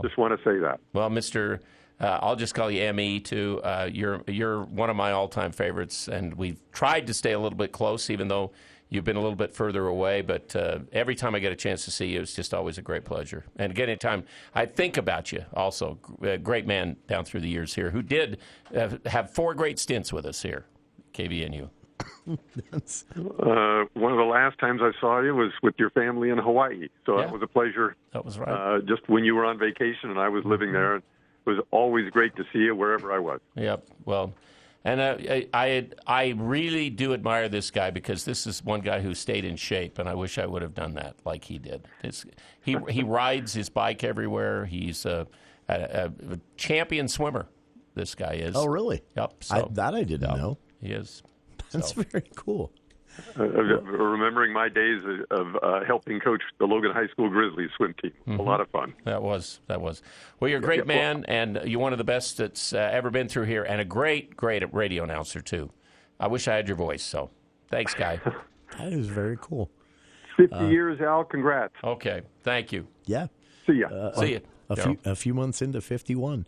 just want to say that. Well, Mr. I'll just call you ME, too. You're one of my all-time favorites, and we've tried to stay a little bit close, even though you've been a little bit further away, but every time I get a chance to see you, it's just always a great pleasure. And again, anytime I think about you, also, a great man down through the years here who did have 4 great stints with us here, KVNU. One of the last times I saw you was with your family in Hawaii, so that was a pleasure. That was right. Just when you were on vacation and I was living there, it was always great to see you wherever I was. Yep, well... And I really do admire this guy because this is one guy who stayed in shape, and I wish I would have done that like he did. He rides his bike everywhere. He's a champion swimmer, this guy is. Oh, really? Yep. So, I didn't know. He is. That's very cool. Remembering my days of helping coach the Logan High School Grizzlies swim team. A lot of fun. That was. Well, you're a great man, and you're one of the best that's ever been through here, and a great radio announcer, too. I wish I had your voice, so thanks, guy. That is very cool. 50 years, Al. Congrats. Okay. Thank you. Yeah. See ya. See you. A few months into 51.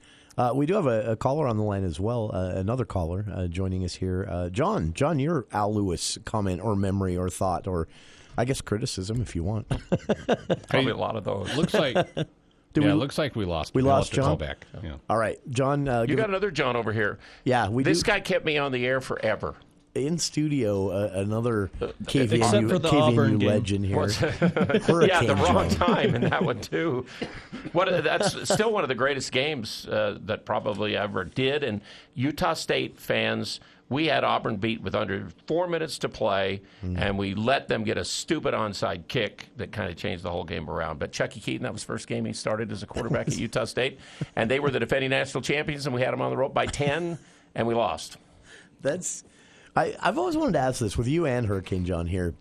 We do have a caller on the line as well, another caller joining us here. John, your Al Lewis comment or memory or thought or, I guess, criticism if you want. Probably a lot of those. Looks like looks like we lost. We lost John. Call back. Yeah. All right, John. You got another John over here. Yeah, This guy kept me on the air forever. In studio, another KVNU, except for the Auburn legend here. Yeah, the wrong time in that one, too. That's still one of the greatest games that probably ever did. And Utah State fans, we had Auburn beat with under 4 minutes to play, and we let them get a stupid onside kick that kind of changed the whole game around. But Chucky Keaton, that was the first game he started as a quarterback at Utah State, and they were the defending national champions, and we had them on the rope by 10, and we lost. I've always wanted to ask this with you and Hurricane John here,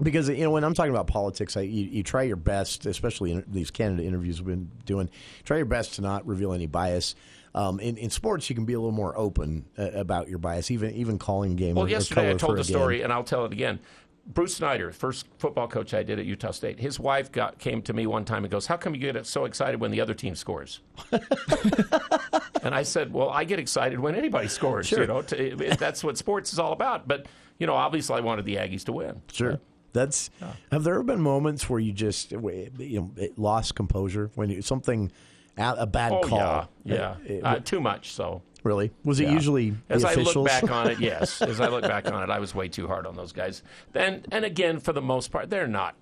because when I'm talking about politics, you try your best, especially in these candidate interviews we've been doing, try your best to not reveal any bias. In sports, you can be a little more open about your bias, even calling a game. Well, or yesterday I told the story, game. and I'll tell it again. Bruce Snyder, first football coach I did at Utah State, his wife came to me one time and goes, "How come you get so excited when the other team scores?" And I said, "Well, I get excited when anybody scores. Sure. That's what sports is all about." But obviously, I wanted the Aggies to win. Sure. Have there ever been moments where you just lost composure when a bad call? Yeah. Too much so. Really? Was it usually as the I officials? look back on it? Yes. As I look back on it, I was way too hard on those guys. And again, for the most part, they're not.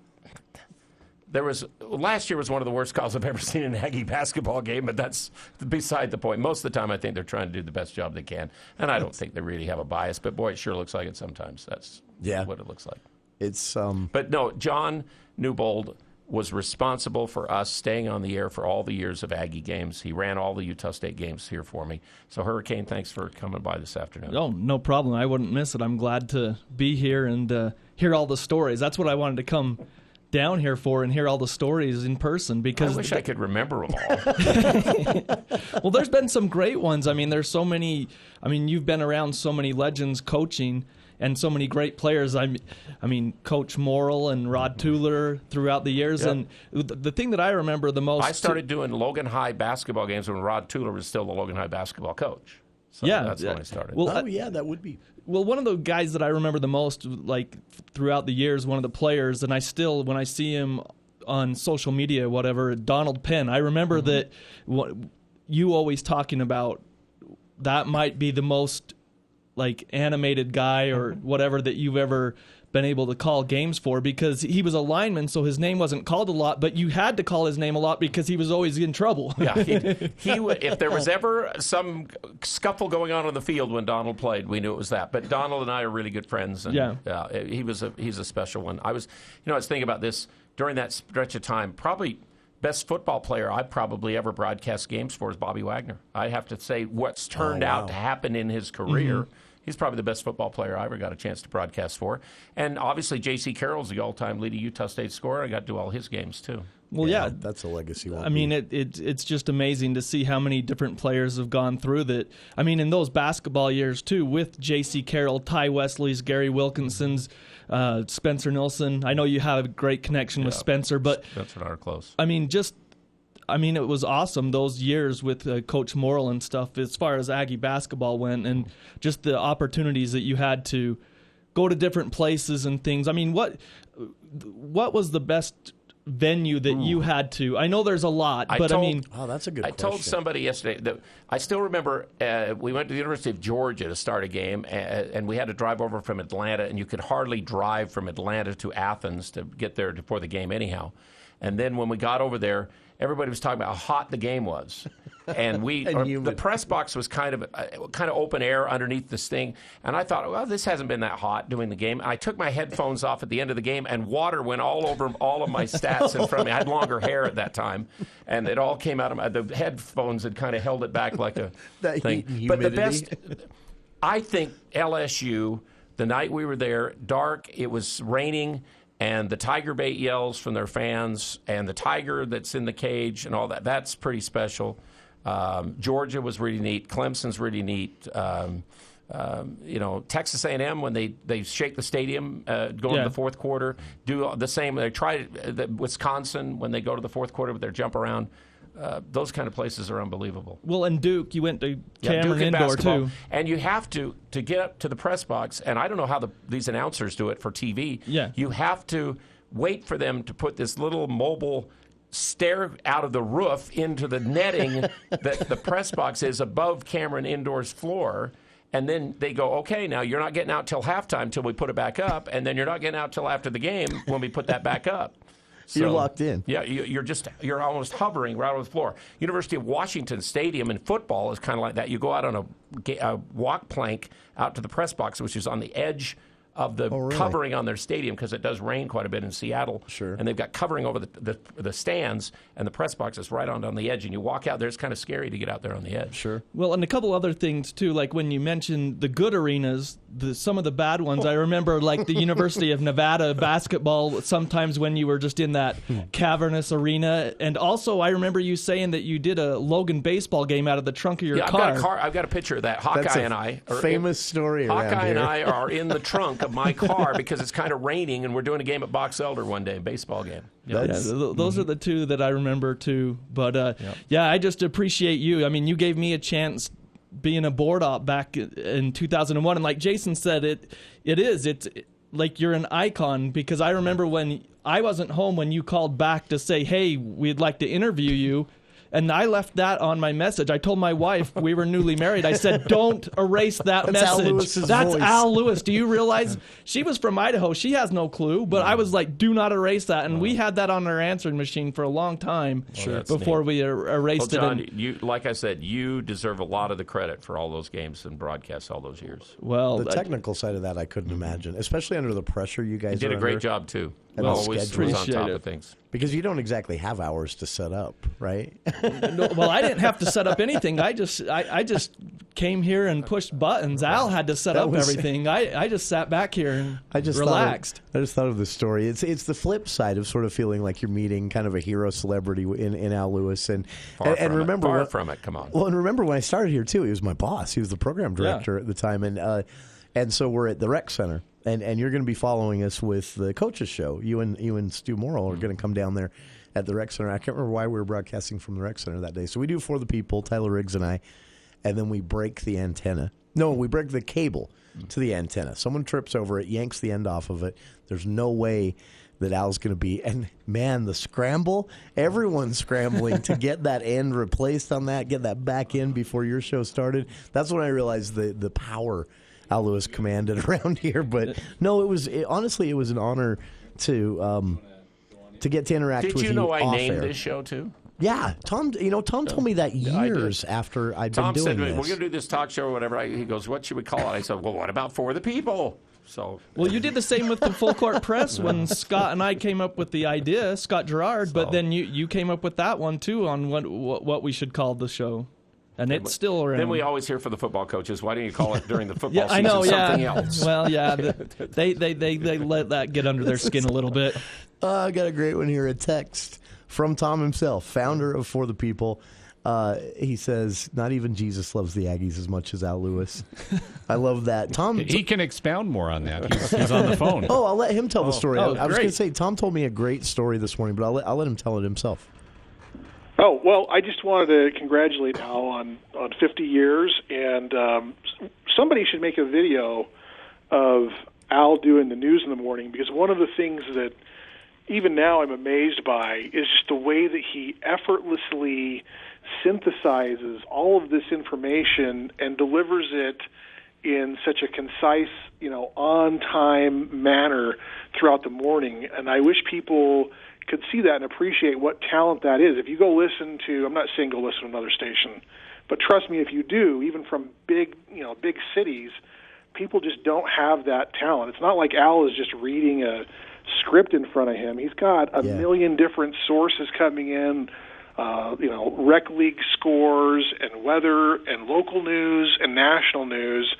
Last year was one of the worst calls I've ever seen in an Aggie basketball game, but that's beside the point. Most of the time, I think they're trying to do the best job they can, and I don't think they really have a bias. But boy, it sure looks like it sometimes. That's what it looks like. It's But no, John Newbold was responsible for us staying on the air for all the years of Aggie games. He ran all the Utah State games here for me. So, Hurricane, thanks for coming by this afternoon. Oh, no problem. I wouldn't miss it. I'm glad to be here and hear all the stories. That's what I wanted to come down here for and hear all the stories in person. Because I wish I could remember them all. Well, there's been some great ones. I mean, there's so many. I mean, you've been around so many legends coaching and so many great players. I mean, Coach Morrill and Rod Tuller throughout the years. Yep. And the thing that I remember the most... I started doing Logan High basketball games when Rod Tuller was still the Logan High basketball coach. So that's when I started. Well, that would be... Well, one of the guys that I remember the most, throughout the years, one of the players, and I still, when I see him on social media, whatever, Donald Penn, I remember that you always talking about that might be the most... animated guy or whatever that you've ever been able to call games for, because he was a lineman, so his name wasn't called a lot, but you had to call his name a lot because he was always in trouble. Yeah, he would, if there was ever some scuffle going on the field when Donald played, we knew it was that. But Donald and I are really good friends, and he's a special one. I was thinking about this during that stretch of time. Probably best football player I probably ever broadcast games for is Bobby Wagner. I have to say, what's turned out to happen in his career. He's probably the best football player I ever got a chance to broadcast for. And obviously, J.C. Carroll's the all-time leading Utah State scorer. I got to do all his games, too. Well, yeah. That's a legacy one. I mean, it's just amazing to see how many different players have gone through that. I mean, in those basketball years, too, with J.C. Carroll, Ty Wesley's, Gary Wilkinson's, Spencer Nilsson. I know you have a great connection with Spencer, but Spencer and I are close. I mean, it was awesome those years with Coach Morrill and stuff as far as Aggie basketball went, and just the opportunities that you had to go to different places and things. I mean, what was the best venue that you had to? I know there's a lot, but I mean... Oh, that's a good question. I told somebody yesterday that I still remember we went to the University of Georgia to start a game, and we had to drive over from Atlanta, and you could hardly drive from Atlanta to Athens to get there before the game anyhow. And then when we got over there, everybody was talking about how hot the game was. And the press box was kind of open air underneath this thing. And I thought, well, this hasn't been that hot doing the game. I took my headphones off at the end of the game, and water went all over all of my stats in front of me. I had longer hair at that time, and it all came out of the headphones had kind of held it back like a thing. But the best, I think LSU, the night we were there, dark, it was raining, and the Tiger Bait yells from their fans, and the tiger that's in the cage and all that, that's pretty special. Georgia was really neat. Clemson's really neat. Texas A&M, when they shake the stadium going to the fourth quarter, do the same. They try Wisconsin when they go to the fourth quarter with their jump around. Those kind of places are unbelievable. Well, and Duke, you went to Cameron Indoor, too. And you have to get up to the press box, and I don't know how these announcers do it for TV. Yeah. You have to wait for them to put this little mobile stair out of the roof into the netting that the press box is above Cameron Indoor's floor. And then they go, okay, now you're not getting out till halftime till we put it back up, and then you're not getting out till after the game when we put that back up. So, you're locked in. Yeah, you're almost hovering right on the floor. University of Washington Stadium in football is kind of like that. You go out on a walk plank out to the press box, which is on the edge of the covering on their stadium, because it does rain quite a bit in Seattle. Sure. And they've got covering over the stands, and the press box is right on the edge. And you walk out there, it's kind of scary to get out there on the edge. Sure. Well, and a couple other things, too, like when you mentioned the good arenas, some of the bad ones. I remember, like, the University of Nevada basketball, sometimes when you were just in that cavernous arena. And also, I remember you saying that you did a Logan baseball game out of the trunk of your car. I've got a picture of that. Hawkeye and I. Famous story around Hawkeye here. and I are in the trunk of my car because it's kind of raining, and we're doing a game at Box Elder one day, a baseball game. Those are the two that I remember, too. But, I just appreciate you. I mean, you gave me a chance being a board op back in 2001. And like Jason said, it's like you're an icon, because I remember when I wasn't home when you called back to say, hey, we'd like to interview you. And I left that on my message. I told my wife, we were newly married, I said, don't erase that message. Al Lewis's That's voice. Al Lewis. Do you realize? She was from Idaho. She has no clue. But I was like, do not erase that. And we had that on our answering machine for a long time before we erased it. John, like I said, you deserve a lot of the credit for all those games and broadcasts all those years. Well, the technical side of that I couldn't imagine, especially under the pressure you guys did a great job, too. Always on top of things. Because you don't exactly have hours to set up, right? No, well, I didn't have to set up anything. I just came here and pushed buttons. Al had to set up everything. I just sat back here and relaxed. I just thought of this story. It's the flip side of sort of feeling like you're meeting kind of a hero celebrity in Al Lewis. And Far from it. Come on. Well, and remember when I started here, too, he was my boss. He was the program director at the time. And so we're at the rec center. And you're going to be following us with the coaches show. You and Stu Morrill are going to come down there at the rec center. I can't remember why we were broadcasting from the rec center that day. So we do For the People, Tyler Riggs and I, and then we break the antenna. No, we break the cable to the antenna. Someone trips over it, yanks the end off of it. There's no way that Al's going to be. And, man, the scramble, everyone's scrambling to get that end replaced on that, get that back in before your show started. That's when I realized the power Al Lewis commanded around here. But no, honestly, it was an honor to get to interact with you. Did you know I named air. this show too? Yeah, Tom told me that years after I'd been doing this. Tom said, we're going to do this talk show or whatever. He goes, what should we call it? I said, well, what about For the People? Well, you did the same with the Full Court Press when Scott and I came up with the idea, Scott Gerard, but then you came up with that one too on what we should call the show. And it's still around. Then we always hear from the football coaches, why don't you call it during the football Yeah, I season know, something else? Well, yeah, they let that get under their skin a little bit. I got a great one here, a text from Tom himself, founder of For the People. He says, not even Jesus loves the Aggies as much as Al Lewis. I love that. Tom, he can expound more on that. He's on the phone. Oh, I'll let him tell the story. I was great. going to say, Tom told me a great story this morning, but I'll let him tell it himself. Oh, well, I just wanted to congratulate Al on 50 years, and somebody should make a video of Al doing the news in the morning, because one of the things that even now I'm amazed by is just the way that he effortlessly synthesizes all of this information and delivers it in such a concise, on-time manner throughout the morning. And I wish people could see that and appreciate what talent that is. If you go listen to, I'm not saying go listen to another station, but trust me, if you do, even from big cities, people just don't have that talent. It's not like Al is just reading a script in front of him. He's got a million different sources coming in, rec league scores and weather and local news and national news.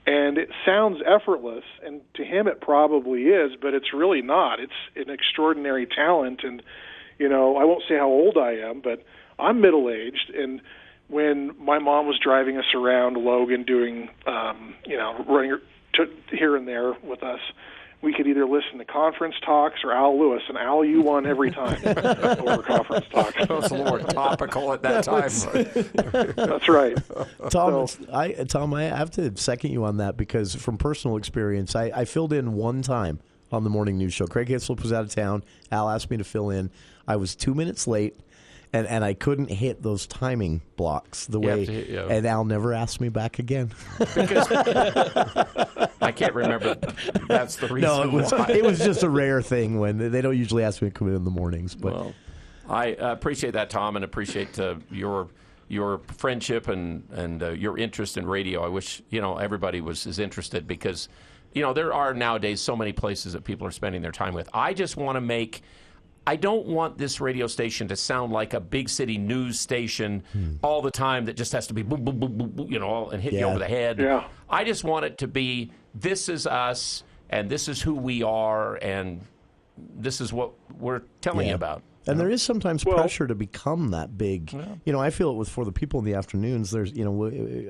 And it sounds effortless, and to him it probably is, but it's really not. It's an extraordinary talent, and, I won't say how old I am, but I'm middle-aged, and when my mom was driving us around Logan doing, running here and there with us, we could either listen to conference talks or Al Lewis, and Al, you won every time over conference talks. That was a little more topical at that time. That's right. Tom, I have to second you on that, because from personal experience, I filled in one time on the morning news show. Craig Hislop was out of town. Al asked me to fill in. I was 2 minutes late. And I couldn't hit those timing blocks and Al never asked me back again. Because I can't remember. That's the reason. No, it was just a rare thing when they don't usually ask me to come in the mornings. But well, I appreciate that, Tom, and appreciate your friendship and your interest in radio. I wish everybody was as interested, because there are nowadays so many places that people are spending their time with. I don't want this radio station to sound like a big city news station all the time that just has to be boom, boom, boom, boom, and hit you over the head. Yeah. I just want it to be, this is us, and this is who we are, and this is what we're telling you about. And there is sometimes pressure to become that big. Yeah. I feel it with For the People in the afternoons. There's,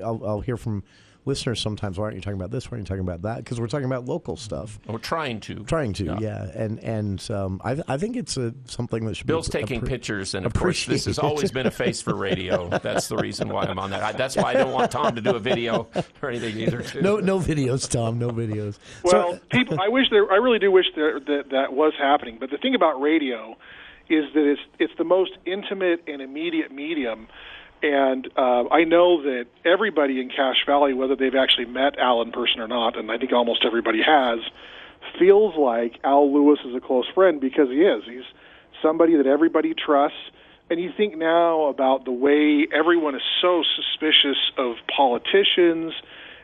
I'll hear from listeners sometimes, why aren't you talking about this? Why aren't you talking about that? Because we're talking about local stuff. We're trying to. Yeah. And I think it's something that should Bill's taking pictures, and of course, this has always been a face for radio. That's the reason why I'm on that. That's why I don't want Tom to do a video or anything either. Too. No videos, Tom. No videos. Well, people, I really do wish that was happening. But the thing about radio is that it's the most intimate and immediate medium. And I know that everybody in Cache Valley, whether they've actually met Al in person or not, and I think almost everybody has, feels like Al Lewis is a close friend, because he is. He's somebody that everybody trusts. And you think now about the way everyone is so suspicious of politicians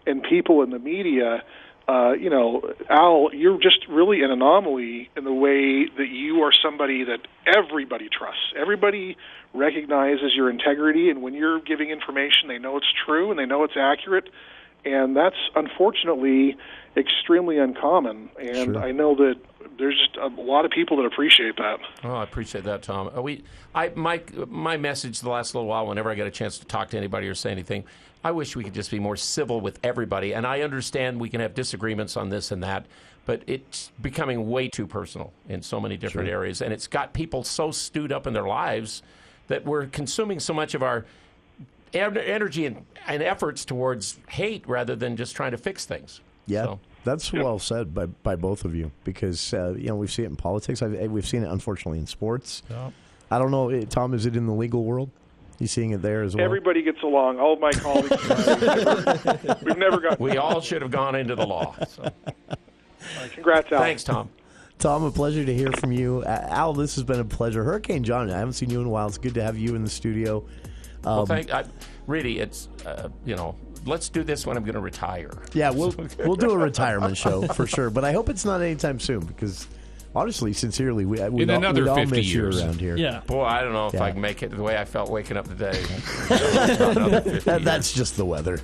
and people in the media. Al, you're just really an anomaly in the way that you are somebody that everybody trusts. Everybody recognizes your integrity, and when you're giving information, they know it's true and they know it's accurate. And that's unfortunately extremely uncommon. And I know that there's just a lot of people that appreciate that. Oh, I appreciate that, Tom. My message the last little while, whenever I get a chance to talk to anybody or say anything, I wish we could just be more civil with everybody. And I understand we can have disagreements on this and that, but it's becoming way too personal in so many different areas. And it's got people so stewed up in their lives that we're consuming so much of our energy and efforts towards hate rather than just trying to fix things. Yeah. So, that's well said by both of you, because we've seen it in politics. We've seen it, unfortunately, in sports. Yeah. I don't know, Tom, is it in the legal world? You seeing it there as well? Everybody gets along. All of my colleagues. We've never got. We all should have gone into the law. So. Congrats, Al. Thanks, Tom. Tom, a pleasure to hear from you. Al, this has been a pleasure. Hurricane John, I haven't seen you in a while. It's good to have you in the studio. Really, it's let's do this when I'm going to retire. Yeah, we'll do a retirement show for sure. But I hope it's not anytime soon, because honestly, sincerely, we'd in another all 50 miss years you around here. Yeah. Boy, I don't know if Yeah. I can make it the way I felt waking up today. That's just the weather.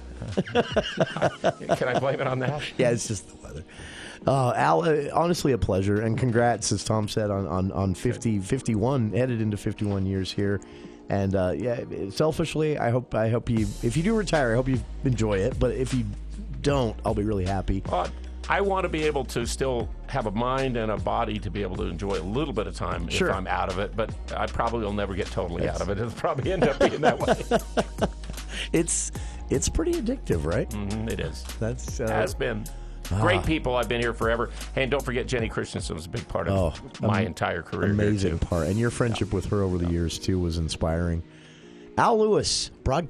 Can I blame it on that? Yeah, it's just the weather. Al, honestly, a pleasure, and congrats, as Tom said, on 51, headed into 51 years here. And selfishly, I hope you, if you do retire, I hope you enjoy it. But if you don't, I'll be really happy. I want to be able to still have a mind and a body to be able to enjoy a little bit of time if I'm out of it, but I probably will never get totally out of it. It'll probably end up being that way. It's pretty addictive, right? Mm-hmm, it is. That's has been. Great people. I've been here forever. Hey, and don't forget Jenny Christensen was a big part of my entire career. Amazing part. And your friendship with her over the years, too, was inspiring. Al Lewis, broadcast.